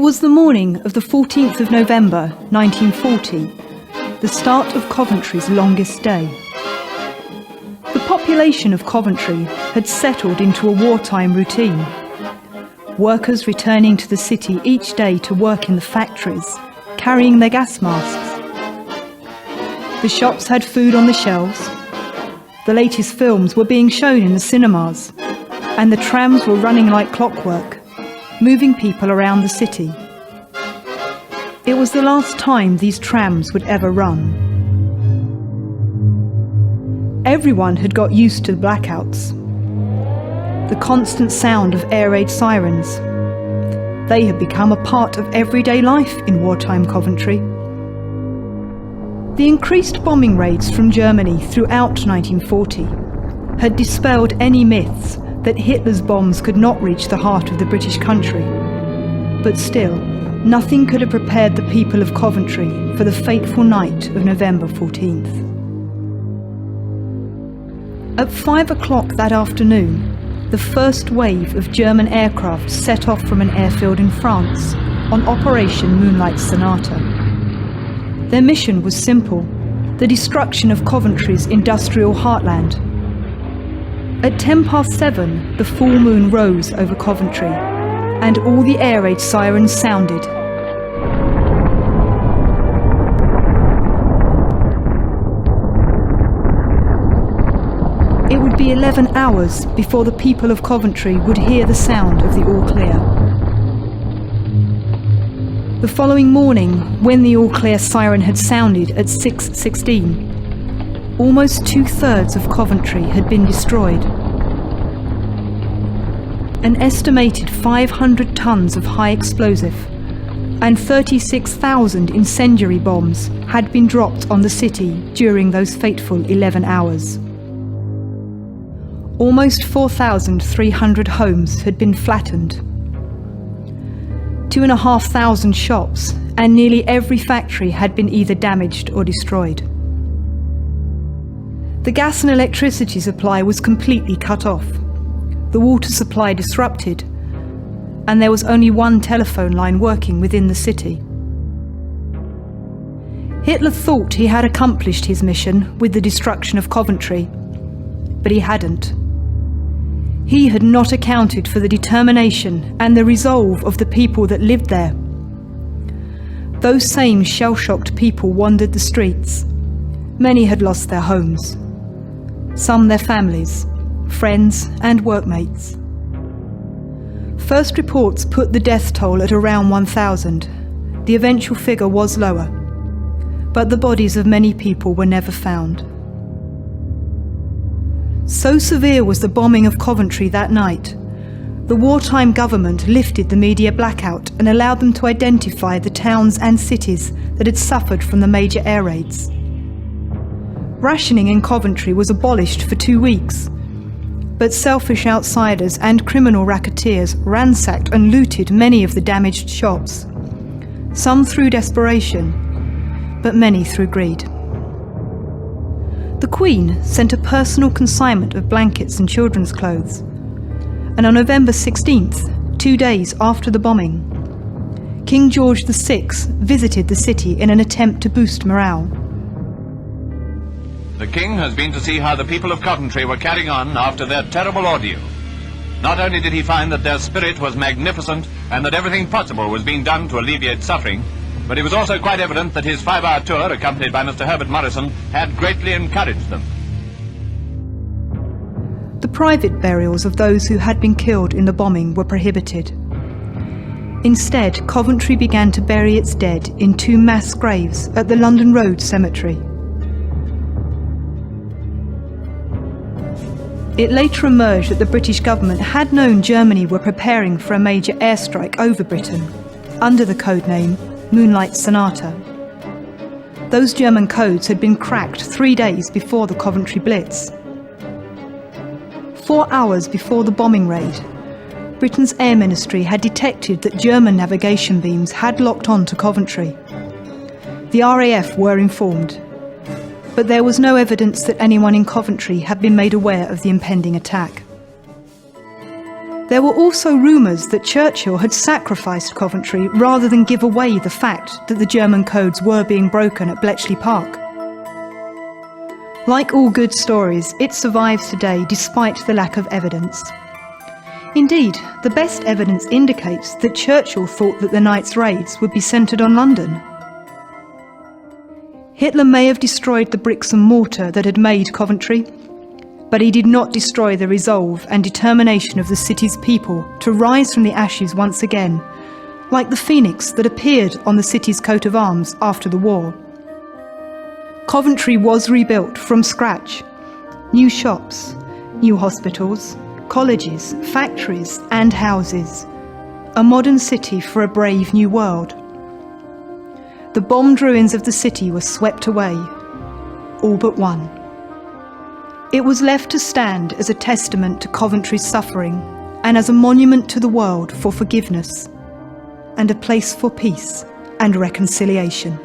was the morning of the 14th of November 1940, the start of Coventry's longest day. The population of Coventry had settled into a wartime routine. Workers returning to the city each day to work in the factories, carrying their gas masks. The shops had food on the shelves. The latest films were being shown in the cinemas, and the trams were running like clockwork, moving people around the city. It was the last time these trams would ever run. Everyone had got used to the blackouts, the constant sound of air raid sirens. They had become a part of everyday life in wartime Coventry. The increased bombing raids from Germany throughout 1940 had dispelled any myths that Hitler's bombs could not reach the heart of the British country. But still, nothing could have prepared the people of Coventry for the fateful night of November 14th. At 5 o'clock that afternoon, the first wave of German aircraft set off from an airfield in France on Operation Moonlight Sonata. Their mission was simple: the destruction of Coventry's industrial heartland. At 7:10, the full moon rose over Coventry, and all the air raid sirens sounded. It would be 11 hours before the people of Coventry would hear the sound of the all clear. The following morning, when the all clear siren had sounded at 6:16, almost 2/3 of Coventry had been destroyed. An estimated 500 tons of high explosive and 36,000 incendiary bombs had been dropped on the city during those fateful 11 hours. Almost 4,300 homes had been flattened. 2,500 shops and nearly every factory had been either damaged or destroyed. The gas and electricity supply was completely cut off, the water supply disrupted, and there was only one telephone line working within the city. Hitler thought he had accomplished his mission with the destruction of Coventry, but he hadn't. He had not accounted for the determination and the resolve of the people that lived there. Those same shell-shocked people wandered the streets. Many had lost their homes, some their families, friends and workmates. First reports put the death toll at around 1,000. The eventual figure was lower, but the bodies of many people were never found. So severe was the bombing of Coventry that night, the wartime government lifted the media blackout and allowed them to identify the towns and cities that had suffered from the major air raids. Rationing in Coventry was abolished for 2 weeks, but selfish outsiders and criminal racketeers ransacked and looted many of the damaged shops, some through desperation, but many through greed. The Queen sent a personal consignment of blankets and children's clothes, and on November 16th, 2 days after the bombing, King George VI visited the city in an attempt to boost morale. The King has been to see how the people of Coventry were carrying on after their terrible ordeal. Not only did he find that their spirit was magnificent and that everything possible was being done to alleviate suffering, but it was also quite evident that his 5-hour tour, accompanied by Mr. Herbert Morrison, had greatly encouraged them. The private burials of those who had been killed in the bombing were prohibited. Instead, Coventry began to bury its dead in 2 mass graves at the London Road Cemetery. It later emerged that the British government had known Germany were preparing for a major airstrike over Britain, under the codename Moonlight Sonata. Those German codes had been cracked 3 days before the Coventry Blitz. 4 hours before the bombing raid, Britain's Air Ministry had detected that German navigation beams had locked on to Coventry. The RAF were informed, but there was no evidence that anyone in Coventry had been made aware of the impending attack. There were also rumours that Churchill had sacrificed Coventry rather than give away the fact that the German codes were being broken at Bletchley Park. Like all good stories, it survives today despite the lack of evidence. Indeed, the best evidence indicates that Churchill thought that the night's raids would be centred on London. Hitler may have destroyed the bricks and mortar that had made Coventry, but he did not destroy the resolve and determination of the city's people to rise from the ashes once again, like the phoenix that appeared on the city's coat of arms after the war. Coventry was rebuilt from scratch. New shops, new hospitals, colleges, factories and houses. A modern city for a brave new world. The bombed ruins of the city were swept away, all but one. It was left to stand as a testament to Coventry's suffering and as a monument to the world for forgiveness and a place for peace and reconciliation.